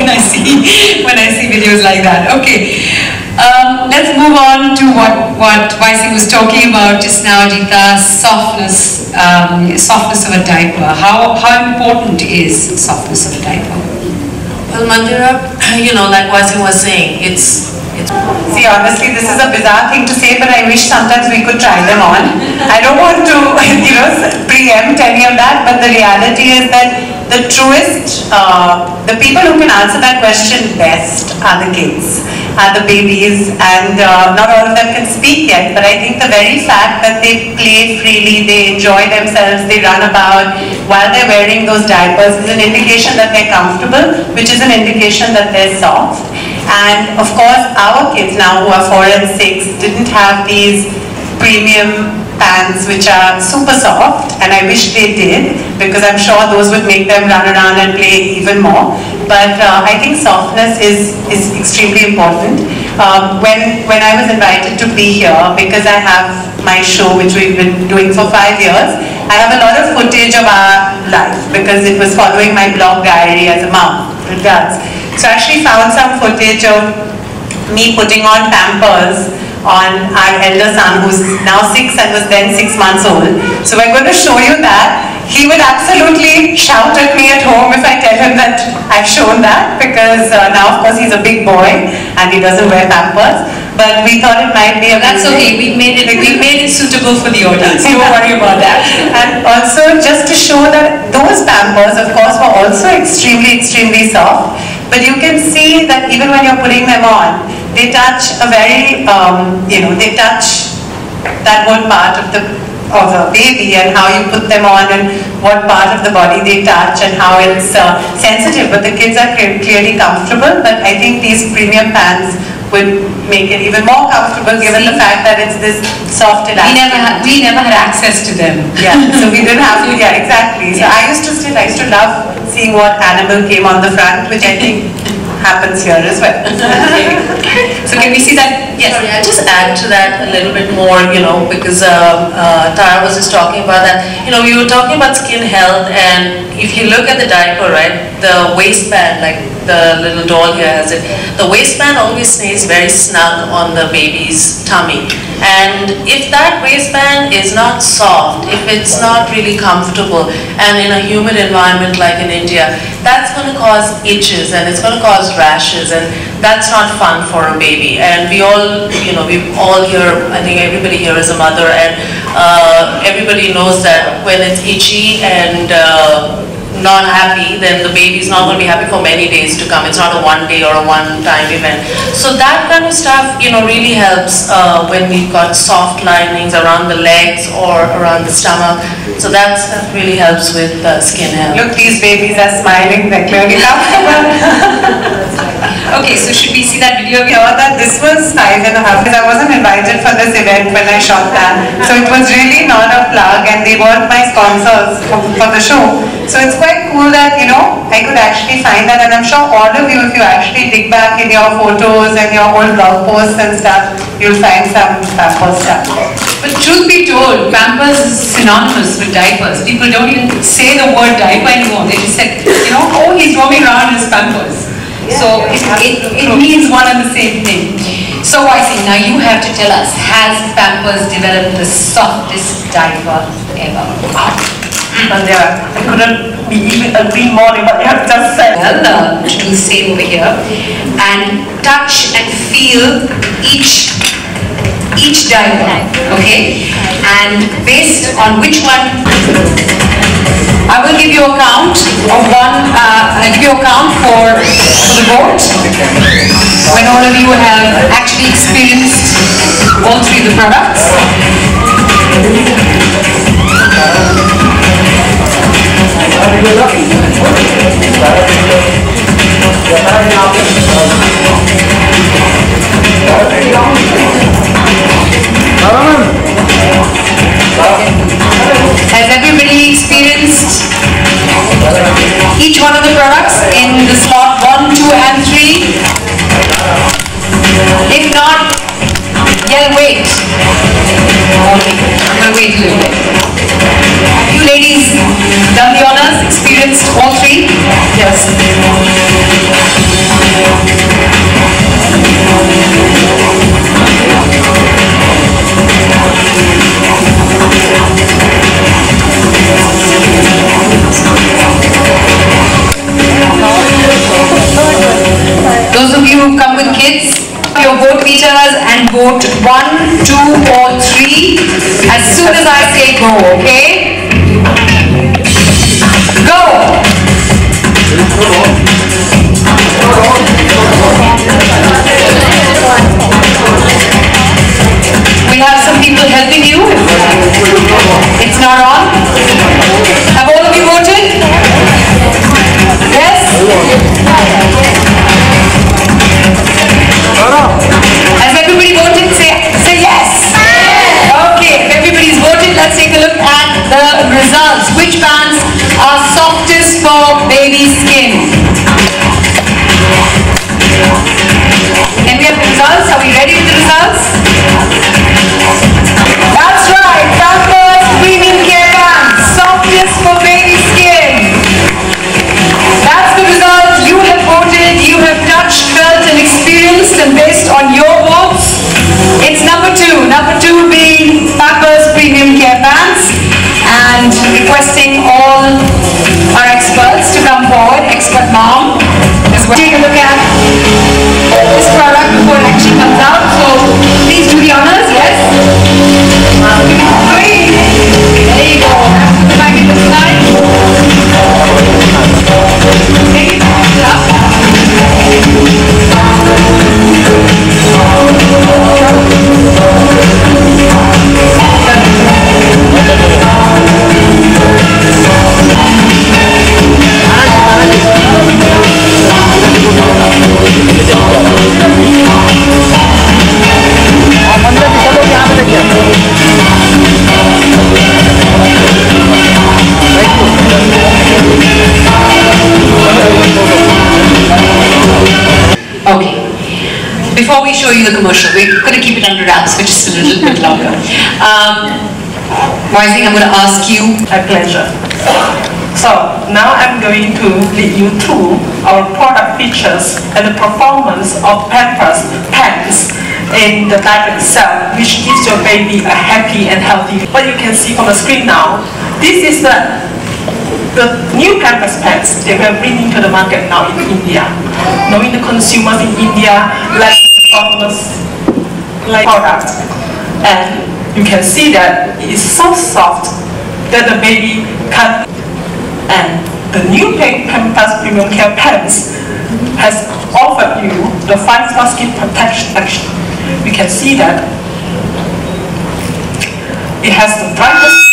when I see videos like that. Okay, let's move on to what Vaisi was talking about just now, Geeta. Softness, softness of a diaper. How important is softness of a diaper? Well, Mandira, like Vaisi was saying, it's. See, honestly, this is a bizarre thing to say, but I wish sometimes we could try them on. I don't want to, preempt any of that, but the reality is that the truest, the people who can answer that question best are the kids, are the babies, and not all of them can speak yet, but I think the very fact that they play freely, they enjoy themselves, they run about while they're wearing those diapers is an indication that they're comfortable, which is an indication that they're soft. And of course, our kids now who are 4 and 6 didn't have these premium pants which are super soft, and I wish they did, because I'm sure those would make them run around and play even more. But I think softness is extremely important. When I was invited to be here, because I have my show which we've been doing for 5 years, I have a lot of footage of our life because it was following my blog diary as a mom. It does. So I actually found some footage of me putting on Pampers on our elder son, who's now 6 and was then 6 months old. So we're going to show you that. He would absolutely shout at me at home if I tell him that I've shown that, because now of course he's a big boy and he doesn't wear Pampers. But we thought it might be a That's okay, we made it suitable for the audience. Don't worry about that. And also just to show that those Pampers of course were also extremely soft. But you can see that even when you're putting them on, they touch a very, they touch that whole part of the baby and how you put them on and what part of the body they touch and how it's sensitive. But the kids are clearly comfortable, but I think these premium pants would make it even more comfortable given the fact that it's this soft elastic. We never had access to them. Yeah, so we didn't have to, yeah, exactly. So I used to love seeing what animal came on the front, which I think happens here as well. So can we see that? Yes. Sorry, I'll just add to that a little bit more, because Tara was just talking about that. We were talking about skin health, and if you look at the diaper, right, the waistband, like the little doll here has it, the waistband always stays very snug on the baby's tummy. And if that waistband is not soft, if it's not really comfortable, and in a humid environment like in India, that's going to cause itches and it's going to cause rashes, and that's not fun for a baby. And we all, we all here, I think everybody here is a mother, and everybody knows that when it's itchy and not happy, then the baby's not going to be happy for many days to come. It's not a one-day or a one-time event. So that kind of stuff, really helps when we've got soft linings around the legs or around the stomach. So that really helps with skin health. Look, these babies are smiling. They're clearly comfortable. Okay, so should we see that video again? That this was 5.5 because I wasn't invited for this event when I shot that. So it was really not a plug, and they weren't my sponsors for the show. So it's quite cool that, I could actually find that, and I'm sure all of you, if you actually dig back in your photos and your old blog posts and stuff, you'll find some Pampers stuff. But truth be told, Pampers is synonymous with diapers. People don't even say the word diaper anymore. They just say, oh, he's roaming around in his Pampers. Yeah, so it means one and the same thing. So Vaisi, now you have to tell us, has Pampers developed the softest diaper ever? Mandira, I couldn't even agree more with what you have just said. Well, do the same over here and touch and feel each diaper, okay? And based on which one, I will give you a count of one. I'll give you a count for the vote when all of you have actually experienced all 3 of the products. Has everybody experienced each one of the products in the slot 1, 2, and 3? If not, yell wait. I'm going to wait a little bit. Have you ladies done the honors, experienced all 3? Yes. you come with kids, your vote meters and vote 1, 2 or 3 as soon as I say go, okay? Go! We have some people helping you. It's not on. Have all of you voted? Yes? Has everybody voted? Say yes. Okay, if everybody's voted, let's take a look at the results. Which pants are softest for baby skin? Can we have the results? Are we ready with the results? That's right, Pampers Premium Care Pants, softest for baby skin. That's the result. You have voted, you have touched, felt and experienced, and based on your votes, it's number 2. Number 2 being Pampers Premium Care Pants, and requesting all our experts to come forward. Expert mom as well. Take a look at this product before it actually comes out. So please do the honors. Yes. 3. There you go. Have to back in the slide. Take it Okay. Before we show you the commercial, we're going to keep it under wraps for just a little bit longer. Rising, I'm going to ask you. A pleasure. So now I'm going to lead you through our product features and the performance of Pampers pants in the diaper itself, which gives your baby a happy and healthy. What you can see on the screen now, this is the new Pampers pants that we are bringing to the market now in India. Knowing the consumers in India like product, and you can see that it is so soft that the baby can. And the new Pampers Premium Care Pants has offered you the 5-star skin protection action. You can see that it has the brightest.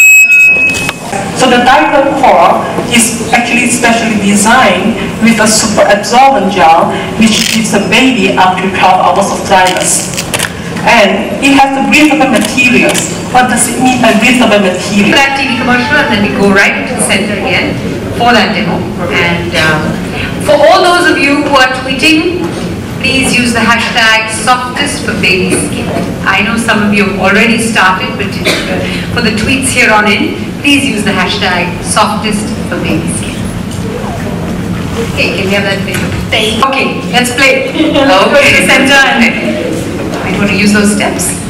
So the diaper core is actually specially designed with a super absorbent gel which gives the baby up to 12 hours of dryness. And it has the breathable materials. What does it mean by breathable material? That TV commercial, and then we go right into the center again for that demo. And for all those of you who are tweeting, please use the hashtag softest for baby skin. I know some of you have already started, but for the tweets here on in, please use the hashtag softest for baby skin. Okay, can we have that video? Okay, let's play. Okay, go to the center and then I'm going to use those steps.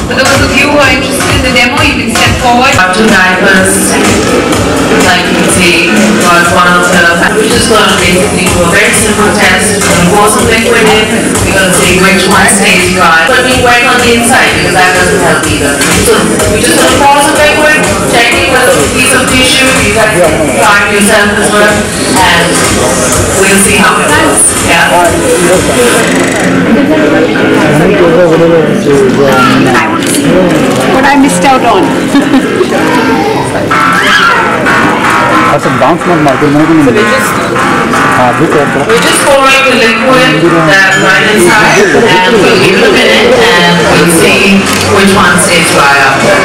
For those of you who are interested in the demo, you can step forward. Up to diapers, like you can see, was one of the. We're just going to basically do a very simple test. We're going to pour some liquid in. We're going to see which one stays dry. But we wet on the inside because that doesn't help either. So we're just going to pour some liquid, checking with a piece of tissue. You guys try it yourself as well, and we'll see how it goes. Yeah. What I missed out on. That's a bounce not market. So we're just pouring the liquid that right inside, and we'll give it a minute, and we'll see which one stays dry after.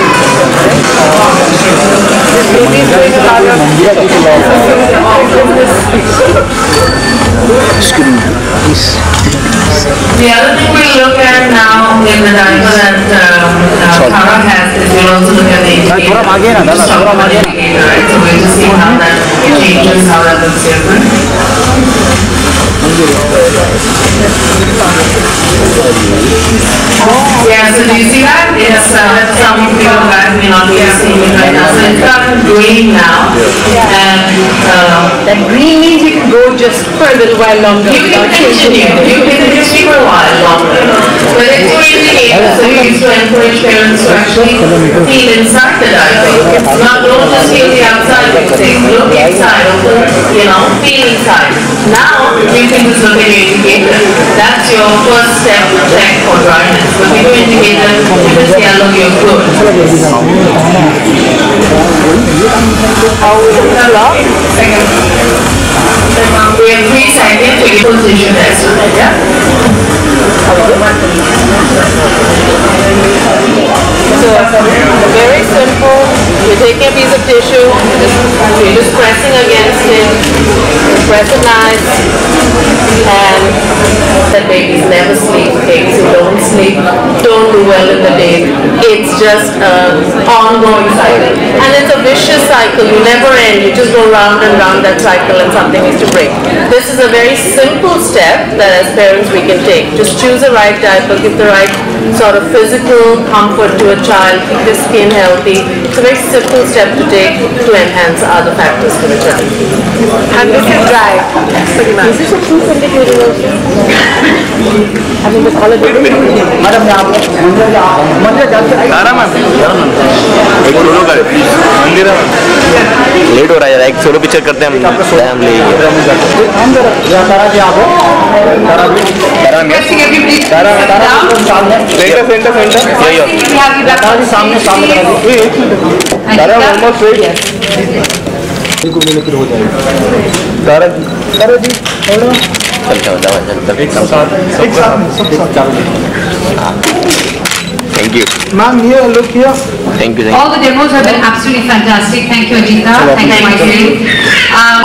The other thing we'll look at now in the diaper that Tara has is we'll also look at the indicator. Just talk about the indicator, right? So we'll just see how that changes, how that looks different. Yeah, so do you see that? It's some of you guys may not be seeing it right now. So it's got green now. And That green means you can go just for a little while longer. you can continue. You can continue for a while longer. But it's to indicate, so we used to encourage parents to actually feel inside the diaper. Not don't just feel the outside of the thing. Look inside, open, feel inside. Now, you can just look at your indicator. That's your first step to check for dryness. So if you do indicator, if it's yellow, you're good. How will it lock? We have 3 seconds to get position test. Yeah? So, very simple. You're taking a piece of tissue, you're just pressing against it, press it nice, and that babies never sleep. Babies who don't sleep don't do well in the day. It's just an ongoing cycle. And it's a vicious cycle. You never end. You just go round and round that cycle and something needs to break. This is a very simple step that as parents we can take. Just choose the right diaper, give the right sort of physical comfort to a child, keep the skin healthy. It's a very simple step to take to enhance other factors for the child. And this is dry, pretty much. Is this a proof indicator also? I mean, the color madam मंदिर एक solo कर मंदिर late हो रहा है, एक solo picture करते हैं हम ले सामने सामने ऑलमोस्ट वेट हो जाएगा तारा जी Thank you. Ma'am, here, look here. Thank you. All the demos have been absolutely fantastic. Thank you, Ajita. Thank you, Maitri.